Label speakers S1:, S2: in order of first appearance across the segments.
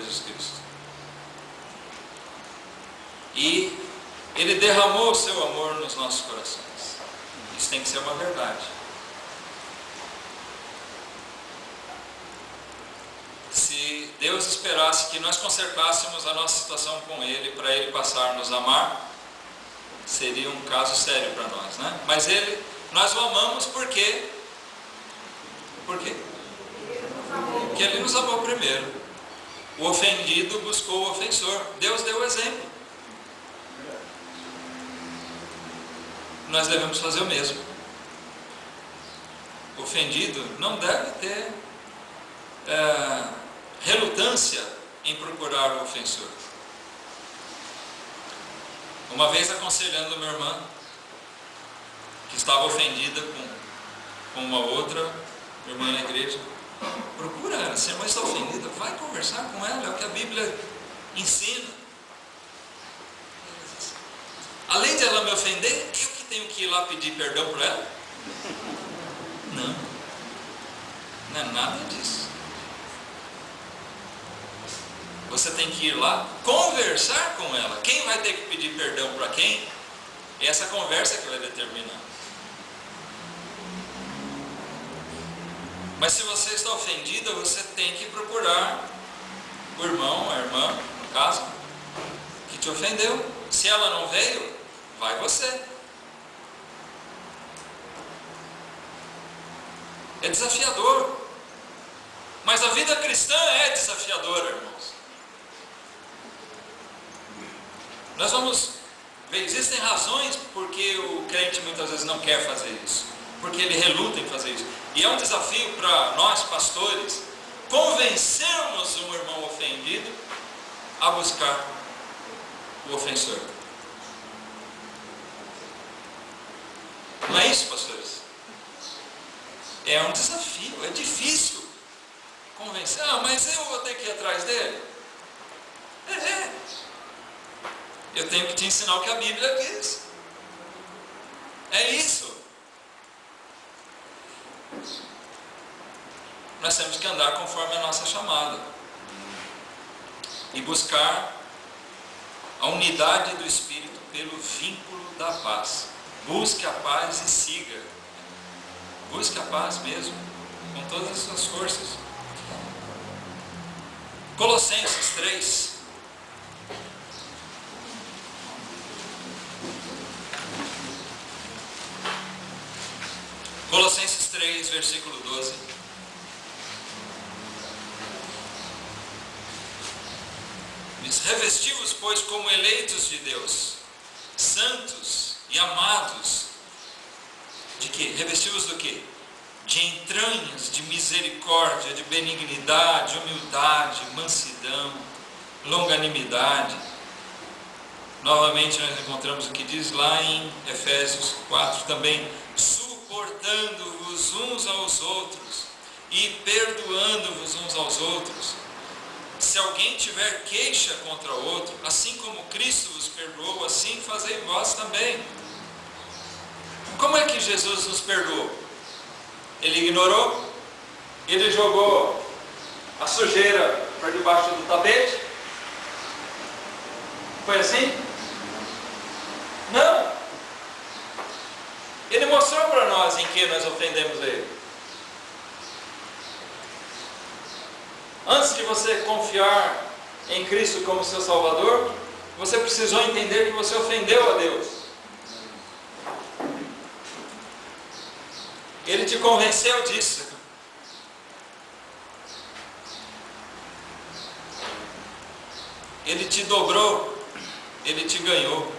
S1: Jesus Cristo. E Ele derramou o seu amor nos nossos corações. Isso tem que ser uma verdade. Se Deus esperasse que nós consertássemos a nossa situação com Ele, para Ele passar a nos amar, seria um caso sério para nós, né? Mas nós o amamos por quê? Por quê? Porque Ele nos amou primeiro. O ofendido buscou o ofensor. Deus deu o exemplo. Nós devemos fazer o mesmo. O ofendido não deve ter relutância em procurar o ofensor. Uma vez aconselhando uma irmã que estava ofendida com uma outra irmã na igreja, procura ela, se a irmã está ofendida, vai conversar com ela, é o que a Bíblia ensina. Além de ela me ofender, eu que tenho que ir lá pedir perdão para ela? Não é nada disso. Você tem que ir lá conversar com ela. Quem vai ter que pedir perdão para quem? É essa conversa que vai determinar. Mas se você está ofendida, você tem que procurar o irmão, a irmã, no caso, que te ofendeu. Se ela não veio, vai você. É desafiador. Mas a vida cristã é desafiadora, irmãos. Nós vamos ver, existem razões porque o crente muitas vezes não quer fazer isso, porque ele reluta em fazer isso. E é um desafio para nós, pastores, convencermos um irmão ofendido a buscar o ofensor. Não é isso, pastores? É um desafio, é difícil convencer. Mas eu vou ter que ir atrás dele? Eu tenho que te ensinar o que a Bíblia diz. É isso. Nós temos que andar conforme a nossa chamada e buscar a unidade do Espírito pelo vínculo da paz. Busque a paz e siga. Busque a paz mesmo, com todas as suas forças. Colossenses 3. Colossenses 3, versículo 12. Diz: revesti-vos, pois, como eleitos de Deus, santos e amados. De quê? Revesti-vos do quê? De entranhas, de misericórdia, de benignidade, humildade, mansidão, longanimidade. Novamente nós encontramos o que diz lá em Efésios 4 também: suportando-vos uns aos outros e perdoando-vos uns aos outros. Se alguém tiver queixa contra o outro, assim como Cristo vos perdoou, assim fazei vós também. Como é que Jesus nos perdoou? Ele ignorou? Ele jogou a sujeira para debaixo do tapete? Foi assim? Não. Ele mostrou para nós em que nós ofendemos Ele. Antes de você confiar em Cristo como seu Salvador, você precisou entender que você ofendeu a Deus. Ele te convenceu disso. Ele te dobrou, Ele te ganhou.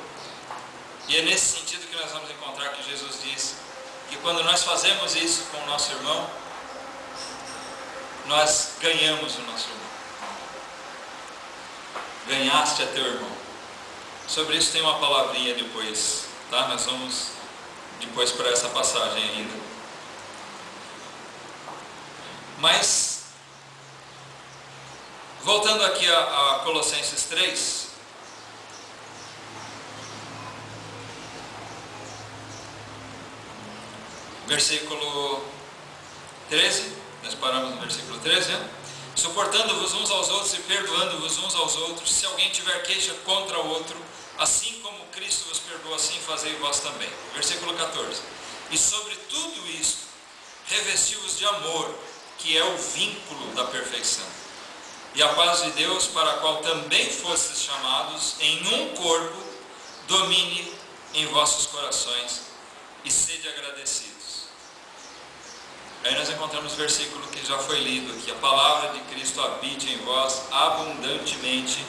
S1: E é nesse sentido que nós vamos encontrar que Jesus diz que quando nós fazemos isso com o nosso irmão, nós ganhamos o nosso irmão. Ganhaste a teu irmão. Sobre isso tem uma palavrinha depois, tá? Nós vamos depois para essa passagem ainda. Mas, voltando aqui a Colossenses 3, versículo 13, nós paramos no versículo 13, né? suportando-vos uns aos outros e perdoando-vos uns aos outros, se alguém tiver queixa contra o outro, assim como Cristo vos perdoou, assim fazei vós também. Versículo 14. E sobre tudo isto, revesti-vos de amor, que é o vínculo da perfeição. E a paz de Deus, para a qual também fostes chamados em um corpo, domine em vossos corações e sede agradecidos. Aí nós encontramos o versículo que já foi lido aqui. A palavra de Cristo habite em vós abundantemente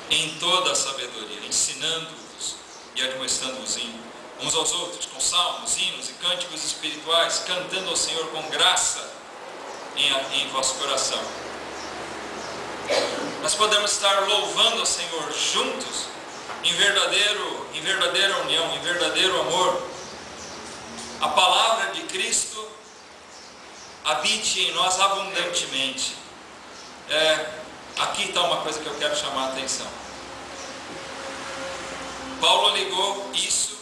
S1: em toda a sabedoria, ensinando-vos e admoestando-vos uns aos outros, com salmos, hinos e cânticos espirituais, cantando ao Senhor com graça em vosso coração. Nós podemos estar louvando ao Senhor juntos, em verdadeira união, em verdadeiro amor. A palavra de Cristo habite em nós abundantemente. Aqui está uma coisa que eu quero chamar a atenção. Paulo ligou isso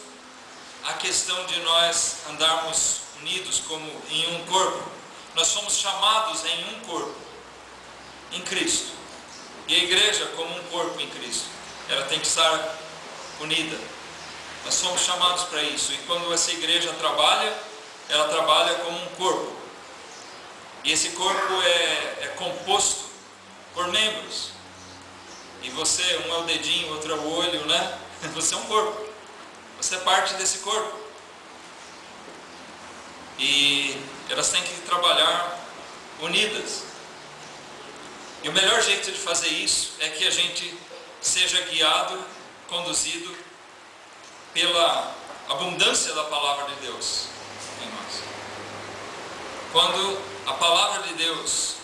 S1: à questão de nós andarmos unidos como em um corpo. Nós somos chamados em um corpo, em Cristo. E a igreja como um corpo em Cristo, ela tem que estar unida. Nós somos chamados para isso. E quando essa igreja trabalha, ela trabalha como um corpo. E esse corpo é composto por membros. E você, um é o dedinho, outro é o olho, né? Você é um corpo. Você é parte desse corpo. E elas têm que trabalhar unidas. E o melhor jeito de fazer isso é que a gente seja guiado, conduzido pela abundância da palavra de Deus em nós. Quando a palavra de Deus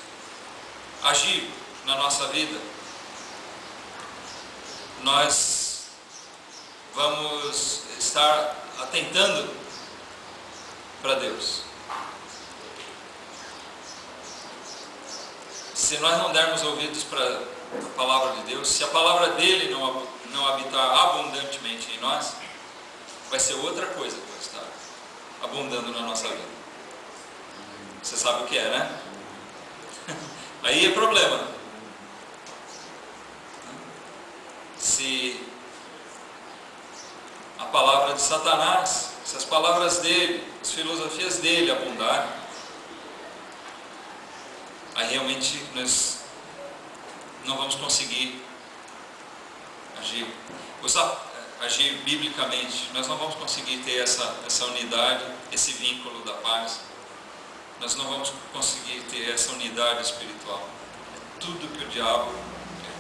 S1: agir na nossa vida, nós vamos estar atentando para Deus. Se nós não dermos ouvidos para a palavra de Deus, se a palavra dele não habitar abundantemente em nós, vai ser outra coisa que vai estar abundando na nossa vida. Você sabe o que é, né? Aí é problema. Se a palavra de Satanás, se as palavras dele, as filosofias dele abundarem, aí realmente nós não vamos conseguir agir biblicamente. Nós não vamos conseguir ter essa unidade, esse vínculo da paz. Nós não vamos conseguir ter essa unidade espiritual. É tudo que o diabo quer.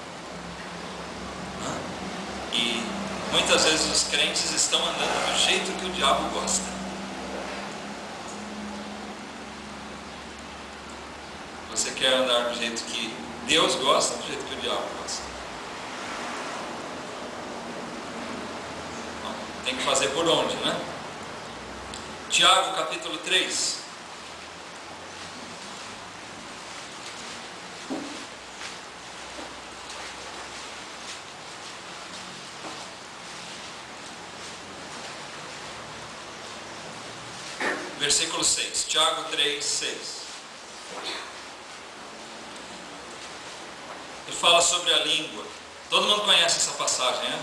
S1: E muitas vezes os crentes estão andando do jeito que o diabo gosta. Você quer andar do jeito que Deus gosta ou do jeito que o diabo gosta? Não, tem que fazer por onde, né? Tiago capítulo 3. Versículo 6, Tiago 3, 6. Ele fala sobre a língua. Todo mundo conhece essa passagem, né?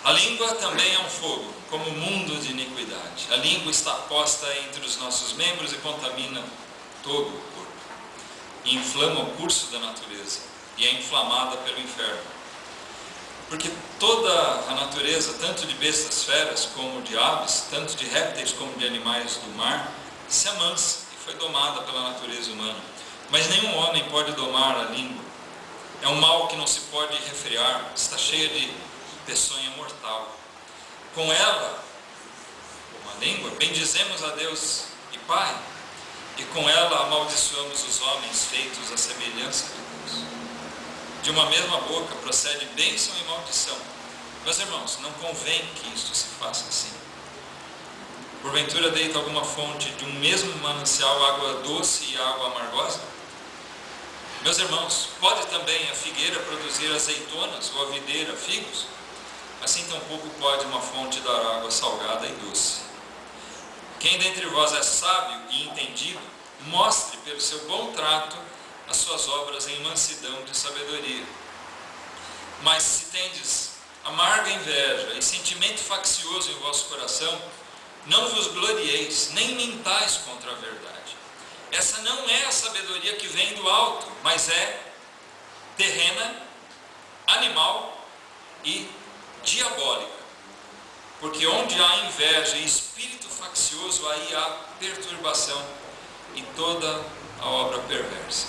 S1: A língua também é um fogo, como um mundo de iniquidade. A língua está posta entre os nossos membros e contamina todo o corpo. E inflama o curso da natureza. E é inflamada pelo inferno. Porque toda a natureza, tanto de bestas feras como de aves, tanto de répteis como de animais do mar, se amansa e foi domada pela natureza humana. Mas nenhum homem pode domar a língua. É um mal que não se pode refrear, está cheia de peçonha mortal. Com ela, com a língua, bendizemos a Deus e Pai, e com ela amaldiçoamos os homens feitos à semelhança de Deus. De uma mesma boca procede bênção e maldição. Meus irmãos, não convém que isto se faça assim. Porventura deita alguma fonte de um mesmo manancial água doce e água amargosa? Meus irmãos, pode também a figueira produzir azeitonas ou a videira figos? Assim tampouco pode uma fonte dar água salgada e doce. Quem dentre vós é sábio e entendido, mostre pelo seu bom trato, as suas obras em mansidão de sabedoria. Mas se tendes amarga inveja e sentimento faccioso em vosso coração, não vos glorieis, nem mintais contra a verdade. Essa não é a sabedoria que vem do alto, mas é terrena, animal e diabólica. Porque onde há inveja e espírito faccioso, aí há perturbação e toda a obra perversa.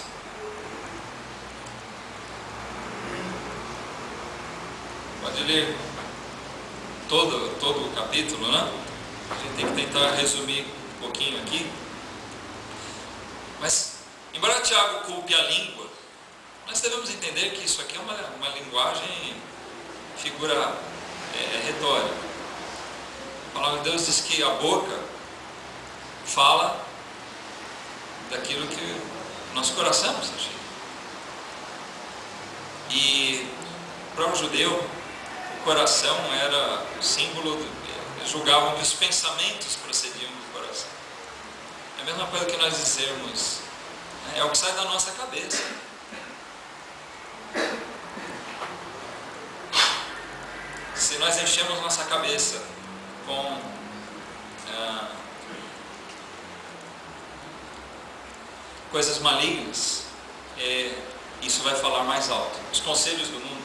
S1: Pode ler todo o capítulo, né? A gente tem que tentar resumir um pouquinho aqui. Mas, embora Tiago culpe a língua, nós devemos entender que isso aqui é uma linguagem, figura retórica. A palavra de Deus diz que a boca fala daquilo que o nosso coração está cheio. E para o judeu, o coração era o símbolo, eles julgavam que os pensamentos procediam do coração. É a mesma coisa que nós dizermos, é o que sai da nossa cabeça. Se nós enchemos nossa cabeça com coisas malignas, isso vai falar mais alto. Os conselhos do mundo.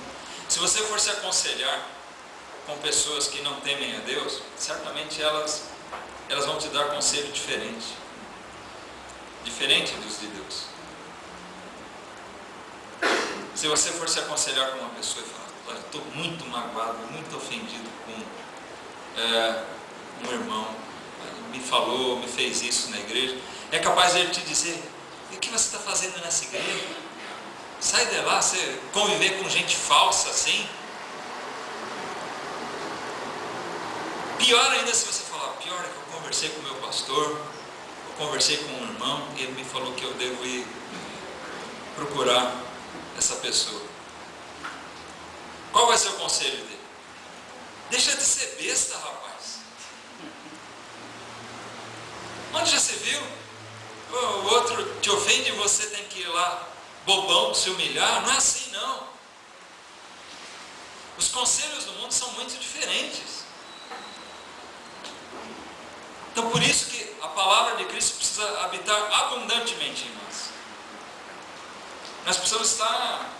S1: Se você for se aconselhar com pessoas que não temem a Deus, certamente elas vão te dar conselho diferente dos de Deus. Se você for se aconselhar com uma pessoa e falar, eu estou muito magoado, muito ofendido com um irmão, me falou, me fez isso na igreja, é capaz de ele te dizer, e o que você está fazendo nessa igreja? Sai de lá, você conviver com gente falsa assim. Pior ainda se você falar, pior é que eu conversei com o meu pastor, eu conversei com um irmão, e ele me falou que eu devo ir procurar essa pessoa. Qual vai ser o conselho dele? Deixa de ser besta, rapaz. Onde já se viu? O outro te ofende e você tem que ir lá, bobão, se humilhar? Não é assim, não. Os conselhos do mundo são muito diferentes. Então, por isso que a palavra de Cristo precisa habitar abundantemente em nós. Nós precisamos estar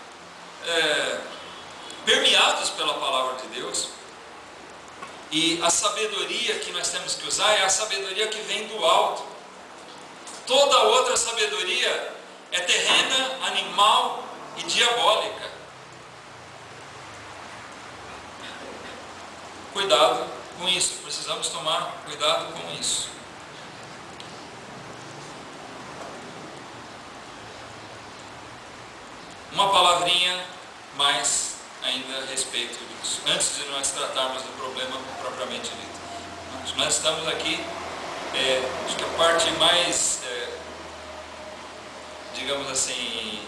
S1: permeados pela palavra de Deus. E a sabedoria que nós temos que usar é a sabedoria que vem do alto. Toda outra sabedoria é terrena, animal e diabólica. Cuidado com isso, precisamos tomar cuidado com isso. Uma palavrinha mais ainda a respeito disso, antes de nós tratarmos do problema propriamente dito. Nós estamos aqui, acho que a parte mais, digamos assim,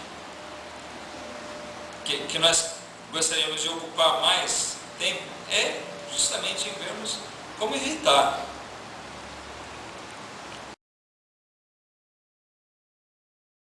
S1: que nós gostaríamos de ocupar mais tempo é justamente em vermos como evitar